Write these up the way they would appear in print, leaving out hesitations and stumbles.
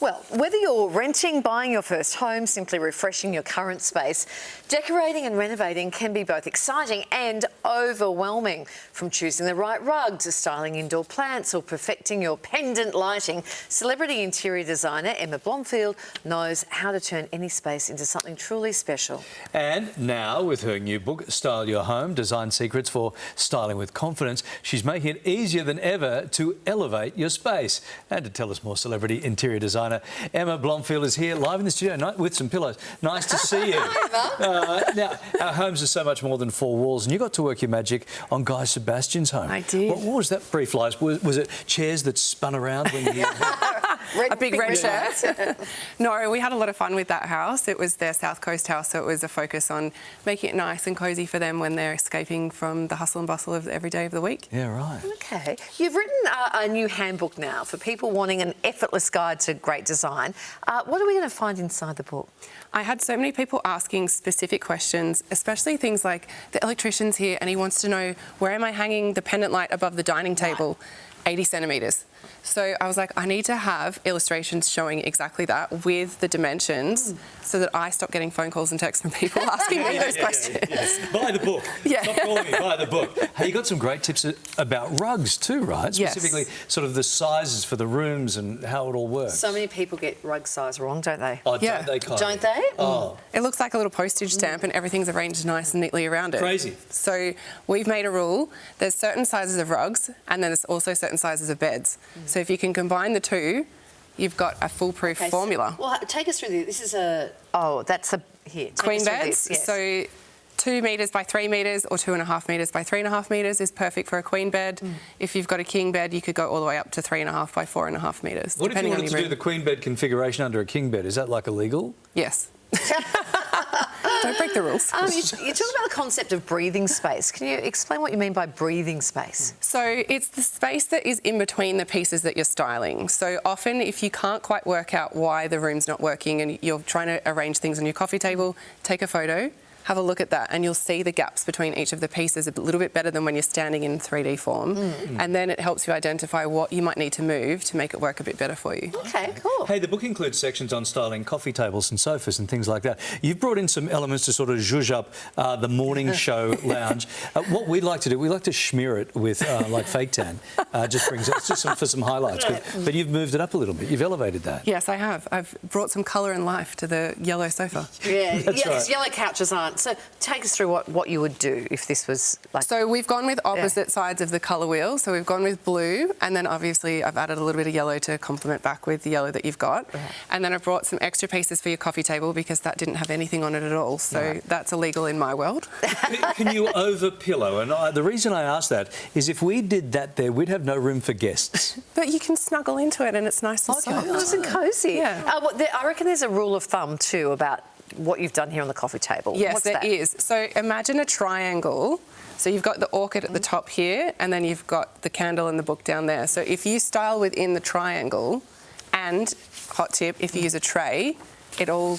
Well, whether you're renting, buying your first home, simply refreshing your current space, decorating and renovating can be both exciting and overwhelming. From choosing the right rug to styling indoor plants or perfecting your pendant lighting, celebrity interior designer Emma Blomfield knows how to turn any space into something truly special. And now, with her new book, Style Your Home, Design Secrets for Styling with Confidence, she's making it easier than ever to elevate your space. And to tell us more, celebrity interior designer Emma Blomfield is here live in the studio with some pillows. Nice to see you. Hi, Emma. Now, our homes are so much more than four walls, and you got to work your magic on Guy Sebastian's home. I did. What was that brief like? Was it chairs that spun around when you... A big red chair. No, we had a lot of fun with that house. It was their South Coast house, so it was a focus on making it nice and cosy for them when they're escaping from the hustle and bustle of every day of the week. Yeah, right. Okay. You've written a new handbook now for people wanting an effortless guide to great design. What are we going to find inside the book? I had so many people asking specific questions, especially things like the electrician's here and he wants to know, where am I hanging the pendant light above the dining table? 80 centimetres. So I was like, I need to have illustrations showing exactly that with the dimensions so that I stop getting phone calls and texts from people asking me those questions. Buy the book. Yeah. Stop calling me, buy the book. Hey, you got some great tips about rugs too, right? Yes. Specifically sort of the sizes for the rooms and how it all works. So many people get rug size wrong, don't they? Oh, Yeah. don't they, Kylie? Don't they? Oh. It looks like a little postage stamp and everything's arranged nice and neatly around it. Crazy. So we've made a rule. There's certain sizes of rugs and then there's also certain sizes of beds. So if you can combine the two, you've got a foolproof formula. Well, take us through this. This is a... Oh, that's a... Here. Queen beds. Yes. So 2 metres by 3 metres or 2.5 metres by 3.5 metres is perfect for a queen bed. If you've got a king bed, you could go all the way up to 3.5 by 4.5 metres. What if you wanted to do the queen bed configuration under a king bed? Is that like illegal? Yes. Don't break the rules. You talk about the concept of breathing space. Can you explain what you mean by breathing space? So it's the space that is in between the pieces that you're styling. So often if you can't quite work out why the room's not working and you're trying to arrange things on your coffee table, take a photo, have a look at that and you'll see the gaps between each of the pieces a little bit better than when you're standing in 3D form. And then it helps you identify what you might need to move to make it work a bit better for you. Okay, cool. Hey, the book includes sections on styling coffee tables and sofas and things like that. You've brought in some elements to sort of zhuzh up the morning show lounge. What we'd like to do, we like to smear it with like fake tan. Just brings it's just for some highlights. But you've moved it up a little bit. You've elevated that. Yes, I have. I've brought some colour and life to the yellow sofa. Yeah, That's right. Yellow couches aren't. So take us through what you would do if this was like... So we've gone with opposite sides of the colour wheel. So we've gone with blue and then obviously I've added a little bit of yellow to complement back with the yellow that you've got. And then I've brought some extra pieces for your coffee table because that didn't have anything on it at all. So that's illegal in my world. Can you over-pillow? And the reason I ask that is if we did that there, we'd have no room for guests. But you can snuggle into it and it's nice and soft. Nice and cosy. Yeah. I reckon there's a rule of thumb too about what you've done here on the coffee table. Yes, What's there that? is. So imagine a triangle. So you've got the orchid at the top here and then you've got the candle and the book down there. So if you style within the triangle and, hot tip, if you use a tray, it all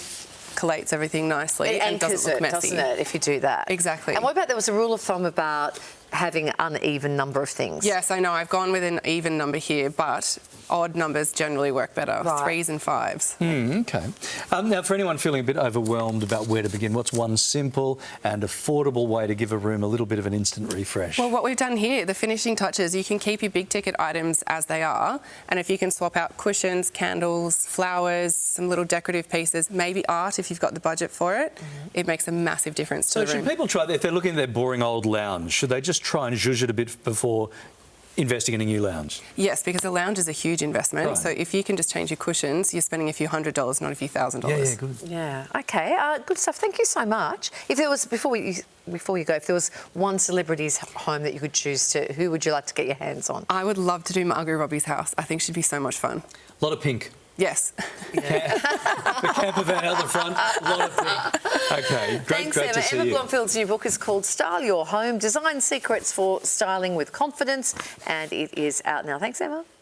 collates everything nicely and doesn't look messy. Doesn't it, if you do that? Exactly. And what about, there was a rule of thumb about having an uneven number of things? Yes, I know. I've gone with an even number here, but odd numbers generally work better. Right. 3s and 5s. Okay. Now, for anyone feeling a bit overwhelmed about where to begin, what's one simple and affordable way to give a room a little bit of an instant refresh? Well, what we've done here, the finishing touches, you can keep your big ticket items as they are, and if you can swap out cushions, candles, flowers, some little decorative pieces, maybe art if you've got the budget for it, it makes a massive difference to the room. So should people try, if they're looking at their boring old lounge, should they just try and zhuzh it a bit before investing in a new lounge? Yes, because a lounge is a huge investment. Right. So if you can just change your cushions, you're spending a few $100s, not a few $1,000s. Yeah, good. Yeah. Okay. Good stuff. Thank you so much. If there was, before you go, if there was one celebrity's home that you could choose to, who would you like to get your hands on? I would love to do Margot Robbie's house. I think she'd be so much fun. A lot of pink. Yes. The camper van out the front, a lot of pink. Okay, Thanks, great Emma. to see Emma you. Blomfield's new book is called Style Your Home, Design Secrets for Styling with Confidence, and it is out now. Thanks, Emma.